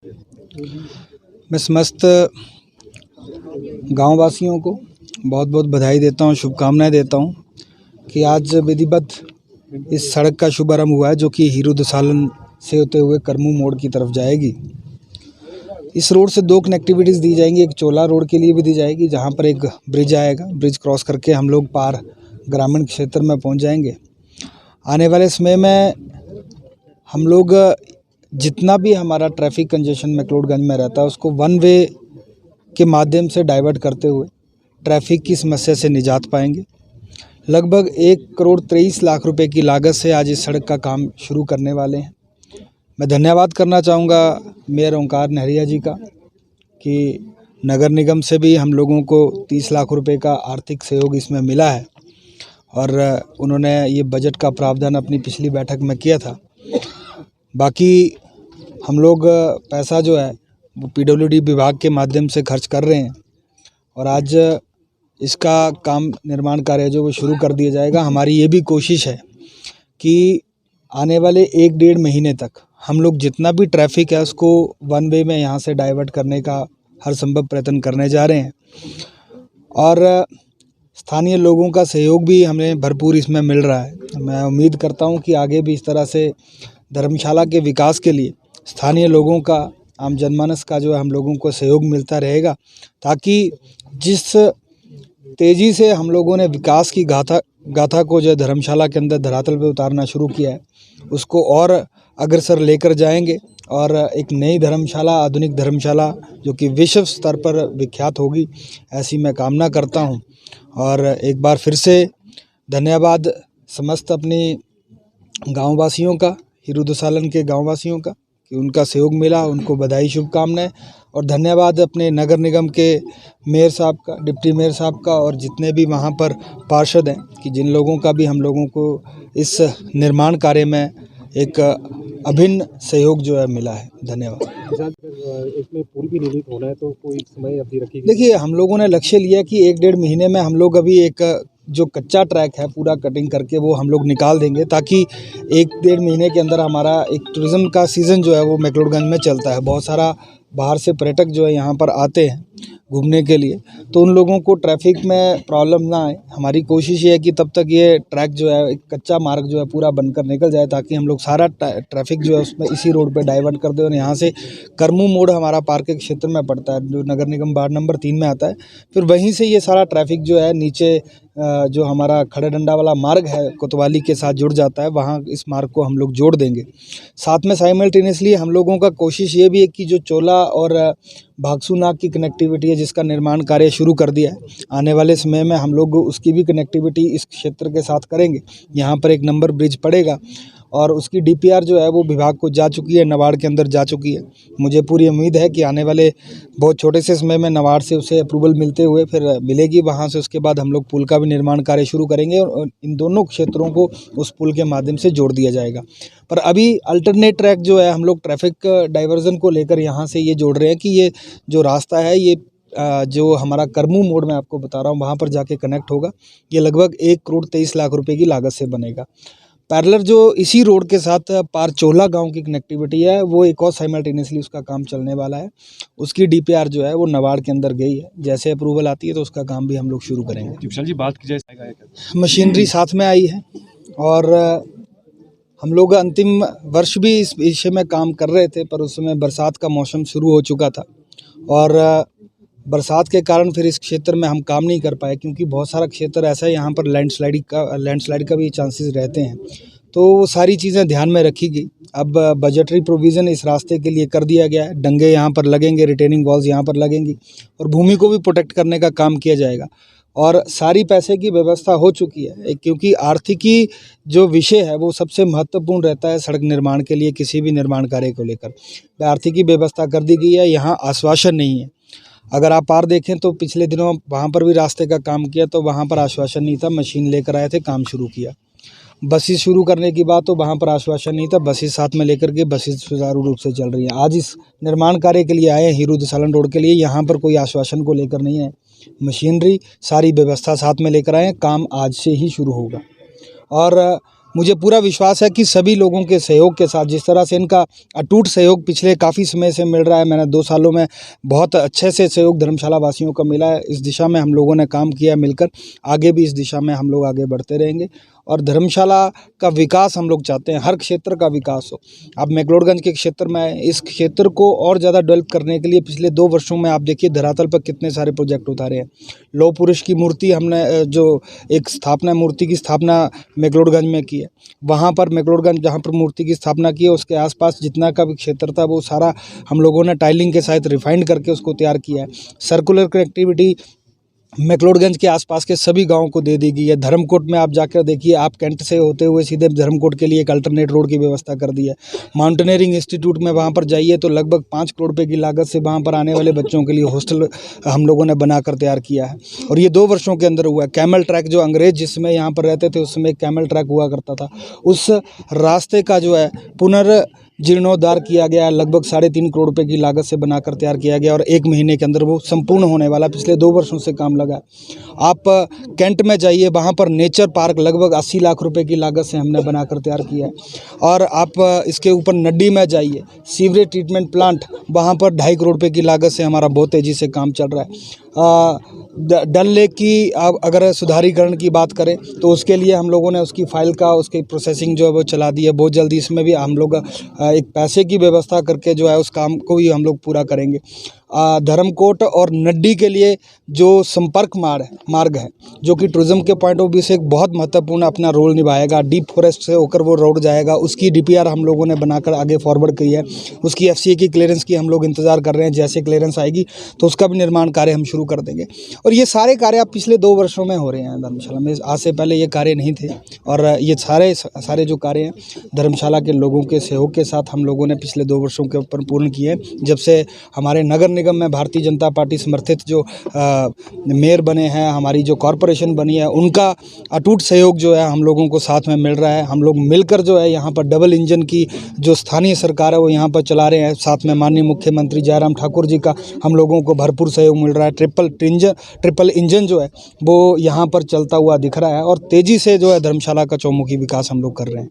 मैं समस्त गाँव वासियों को बहुत बहुत बधाई देता हूँ, शुभकामनाएं देता हूँ कि आज विधिवत इस सड़क का शुभारंभ हुआ है, जो कि हीरू दसालन से होते हुए करमू मोड़ की तरफ जाएगी। इस रोड से दो कनेक्टिविटीज़ दी जाएंगी, एक चोला रोड के लिए भी दी जाएगी, जहाँ पर एक ब्रिज आएगा। ब्रिज क्रॉस करके हम लोग पार ग्रामीण क्षेत्र में पहुँच जाएंगे। आने वाले समय में हम लोग जितना भी हमारा ट्रैफिक कंजेशन मैक्लोडगंज में रहता है, उसको वन वे के माध्यम से डाइवर्ट करते हुए ट्रैफिक की समस्या से निजात पाएंगे। लगभग 1,23,00,000 रुपए की लागत से आज इस सड़क का काम शुरू करने वाले हैं। मैं धन्यवाद करना चाहूँगा मेयर ओंकार नहरिया जी का कि नगर निगम से भी हम लोगों को 30 लाख रुपए का आर्थिक सहयोग इसमें मिला है और उन्होंने ये बजट का प्रावधान अपनी पिछली बैठक में किया था। बाकी हम लोग पैसा जो है वो पीडब्ल्यूडी विभाग के माध्यम से खर्च कर रहे हैं और आज इसका काम निर्माण कार्य जो वो शुरू कर दिया जाएगा। हमारी ये भी कोशिश है कि आने वाले 1-1.5 महीने तक हम लोग जितना भी ट्रैफिक है उसको वन वे में यहाँ से डाइवर्ट करने का हर संभव प्रयत्न करने जा रहे हैं और स्थानीय लोगों का सहयोग भी हमें भरपूर इसमें मिल रहा है। मैं उम्मीद करता हूँ कि आगे भी इस तरह से धर्मशाला के विकास के लिए स्थानीय लोगों का, आम जनमानस का जो है हम लोगों को सहयोग मिलता रहेगा, ताकि जिस तेज़ी से हम लोगों ने विकास की गाथा को जो धर्मशाला के अंदर धरातल पे उतारना शुरू किया है, उसको और अग्रसर लेकर जाएंगे और एक नई धर्मशाला, आधुनिक धर्मशाला जो कि विश्व स्तर पर विख्यात होगी, ऐसी मैं कामना करता हूं। और एक बार फिर से धन्यवाद समस्त अपनी गाँव वासियों का, हीरू दसालन के गाँव वासियों का कि उनका सहयोग मिला, उनको बधाई, शुभकामनाएं। और धन्यवाद अपने नगर निगम के मेयर साहब का, डिप्टी मेयर साहब का और जितने भी वहाँ पर पार्षद हैं कि जिन लोगों का भी हम लोगों को इस निर्माण कार्य में एक अभिन्न सहयोग जो है मिला है। धन्यवाद। इसमें पुल भी निर्मित होना है, तो कोई समय अवधि रखी गई? देखिए, हम लोगों ने लक्ष्य लिया कि 1-1.5 महीने में हम लोग अभी एक जो कच्चा ट्रैक है पूरा कटिंग करके वो हम लोग निकाल देंगे, ताकि 1-1.5 महीने के अंदर हमारा एक टूरिज़्म का सीज़न जो है वो मैक्लोडगंज में चलता है। बहुत सारा बाहर से पर्यटक जो है यहाँ पर आते हैं घूमने के लिए, तो उन लोगों को ट्रैफिक में प्रॉब्लम ना आए। हमारी कोशिश ये है कि तब तक ये ट्रैक जो है, एक कच्चा मार्ग जो है पूरा बनकर निकल जाए, ताकि हम लोग सारा ट्रैफिक जो है उसमें इसी रोड पे डाइवर्ट कर दें। और यहाँ से करमू मोड़ हमारा पार्क के क्षेत्र में पड़ता है, जो नगर निगम वार्ड नंबर 3 में आता है। फिर वहीं से ये सारा ट्रैफिक जो है नीचे जो हमारा खड़े डंडा वाला मार्ग है कोतवाली के साथ जुड़ जाता है, वहाँ इस मार्ग को हम लोग जोड़ देंगे। साथ में साइमल्टेनियसली हम लोगों का कोशिश ये भी है कि जो चोला और भागसूनाग की कनेक्टिविटी है, जिसका निर्माण कार्य शुरू कर दिया है, आने वाले समय में हम लोग उसकी भी कनेक्टिविटी इस क्षेत्र के साथ करेंगे। यहाँ पर एक नंबर ब्रिज पड़ेगा और उसकी डीपीआर जो है वो विभाग को जा चुकी है, नबार्ड के अंदर जा चुकी है। मुझे पूरी उम्मीद है कि आने वाले बहुत छोटे से समय में नबार्ड से उसे अप्रूवल मिलते हुए फिर मिलेगी वहाँ से। उसके बाद हम लोग पुल का भी निर्माण कार्य शुरू करेंगे और इन दोनों क्षेत्रों को उस पुल के माध्यम से जोड़ दिया जाएगा। पर अभी अल्टरनेट ट्रैक जो है हम लोग ट्रैफिक डाइवर्जन को लेकर यहाँ से ये जोड़ रहे हैं कि ये जो रास्ता है ये जो हमारा करमू मोड़ में आपको बता रहा हूँ वहाँ पर जाके कनेक्ट होगा। ये लगभग 1,23,00,000 रुपए की लागत से बनेगा। पैरेलल जो इसी रोड के साथ पार चोला गांव की कनेक्टिविटी है, वो एक और साइमल्टेनियसली उसका काम चलने वाला है। उसकी डीपीआर जो है वो नबार्ड के अंदर गई है, जैसे अप्रूवल आती है तो उसका काम भी हम लोग शुरू करेंगे। विशाल जी, बात की जाए, मशीनरी साथ में आई है और हम लोग अंतिम वर्ष भी इस विषय में काम कर रहे थे, पर उस समय बरसात का मौसम शुरू हो चुका था और बरसात के कारण फिर इस क्षेत्र में हम काम नहीं कर पाए, क्योंकि बहुत सारा क्षेत्र ऐसा है यहाँ पर लैंडस्लाइड का भी चांसेस रहते हैं। तो वो सारी चीज़ें ध्यान में रखी गई। अब बजटरी प्रोविज़न इस रास्ते के लिए कर दिया गया है। डंगे यहाँ पर लगेंगे, रिटेनिंग वॉल्स यहाँ पर लगेंगी और भूमि को भी प्रोटेक्ट करने का काम किया जाएगा और सारी पैसे की व्यवस्था हो चुकी है, क्योंकि आर्थिकी जो विषय है वो सबसे महत्वपूर्ण रहता है सड़क निर्माण के लिए। किसी भी निर्माण कार्य को लेकर आर्थिकी व्यवस्था कर दी गई है। यहाँ आश्वासन नहीं है। अगर आप पार देखें तो पिछले दिनों वहाँ पर भी रास्ते का काम किया तो वहाँ पर आश्वासन नहीं था, मशीन लेकर आए थे, काम शुरू किया। बसेस शुरू करने की बात तो वहाँ पर आश्वासन नहीं था, बसेस साथ में लेकर के बसेस सुचारू रूप से चल रही हैं। आज इस निर्माण कार्य के लिए आए हैं हीरू दसालन रोड के लिए, यहाँ पर कोई आश्वासन को लेकर नहीं है। मशीनरी सारी व्यवस्था साथ में लेकर आए हैं, काम आज से ही शुरू होगा। और मुझे पूरा विश्वास है कि सभी लोगों के सहयोग के साथ, जिस तरह से इनका अटूट सहयोग पिछले काफ़ी समय से मिल रहा है, मैंने 2 सालों में बहुत अच्छे से सहयोग धर्मशाला वासियों का मिला है। इस दिशा में हम लोगों ने काम किया मिलकर, आगे भी इस दिशा में हम लोग आगे बढ़ते रहेंगे और धर्मशाला का विकास हम लोग चाहते हैं, हर क्षेत्र का विकास हो। अब मैक्लोडगंज के क्षेत्र में, इस क्षेत्र को और ज़्यादा डेवलप करने के लिए पिछले 2 वर्षों में आप देखिए धरातल पर कितने सारे प्रोजेक्ट उतारे हैं। लौह पुरुष की मूर्ति हमने जो एक स्थापना, मूर्ति की स्थापना मैक्लोडगंज में की है, वहाँ पर मैक्लोडगंज जहाँ पर मूर्ति की स्थापना की है उसके आसपास जितना का भी क्षेत्र था वो सारा हम लोगों ने टाइलिंग के साथ रिफाइंड करके उसको तैयार किया है। सर्कुलर कनेक्टिविटी मैक्लोडगंज के आसपास के सभी गांवों को दे दी गई है। धर्मकोट में आप जाकर देखिए, आप कैंट से होते हुए सीधे धर्मकोट के लिए एक अल्टरनेट रोड की व्यवस्था कर दी है। माउंटेनियरिंग इंस्टीट्यूट में वहां पर जाइए तो लगभग 5 करोड़ रुपए की लागत से वहां पर आने वाले बच्चों के लिए हॉस्टल हम लोगों ने बनाकर तैयार किया है और ये 2 वर्षों के अंदर हुआ है। कैमल ट्रैक, जो अंग्रेज जिस समय यहाँ पर रहते थे उस समय कैमल ट्रैक हुआ करता था, उस रास्ते का जो है जीर्णोद्धार किया गया है। लगभग 3.5 करोड़ रुपए की लागत से बनाकर तैयार किया गया और 1 महीने के अंदर वो संपूर्ण होने वाला। पिछले 2 वर्षों से काम लगा है। आप कैंट में जाइए, वहाँ पर नेचर पार्क लगभग 80 लाख रुपए की लागत से हमने बनाकर तैयार किया है और आप इसके ऊपर नड्डी में जाइए, सीवरेज ट्रीटमेंट प्लांट, वहाँ पर 2.5 करोड़ रुपए की लागत से हमारा बहुत तेज़ी से काम चल रहा है। डल लेक की आप अगर सुधारीकरण की बात करें तो उसके लिए हम लोगों ने उसकी फाइल का, उसकी प्रोसेसिंग जो है वो चला दी है। बहुत जल्दी इसमें भी हम लोग एक पैसे की व्यवस्था करके जो है उस काम को भी हम लोग पूरा करेंगे। धर्मकोट और नड्डी के लिए जो संपर्क मार्ग है, जो कि टूरिज्म के पॉइंट ऑफ व्यू से एक बहुत महत्वपूर्ण अपना रोल निभाएगा। डीप फॉरेस्ट से होकर वो रोड जाएगा, उसकी DPR हम लोगों ने बनाकर आगे फॉरवर्ड की है। उसकी FCA की क्लियरेंस की हम लोग इंतज़ार कर रहे हैं। जैसे क्लियरेंस आएगी तो उसका भी निर्माण कार्य हम शुरू कर देंगे और ये सारे कार्य अब पिछले 2 वर्षों में हो रहे हैं धर्मशाला में। आज से पहले ये कार्य नहीं थे और ये सारे जो कार्य हैं धर्मशाला के लोगों के सहयोग के साथ हम लोगों ने पिछले 2 वर्षों के ऊपर पूर्ण किए हैं। जब से हमारे नगर निगम में भारतीय जनता पार्टी समर्थित जो मेयर बने हैं, हमारी जो कॉरपोरेशन बनी है, उनका अटूट सहयोग जो है हम लोगों को साथ में मिल रहा है। हम लोग मिलकर जो है यहाँ पर डबल इंजन की जो स्थानीय सरकार है वो यहाँ पर चला रहे हैं। साथ में माननीय मुख्यमंत्री जयराम ठाकुर जी का हम लोगों को भरपूर सहयोग मिल रहा है। ट्रिपल इंजन जो है वो यहाँ पर चलता हुआ दिख रहा है और तेज़ी से जो है धर्मशाला का चौमुखी विकास हम लोग कर रहे हैं।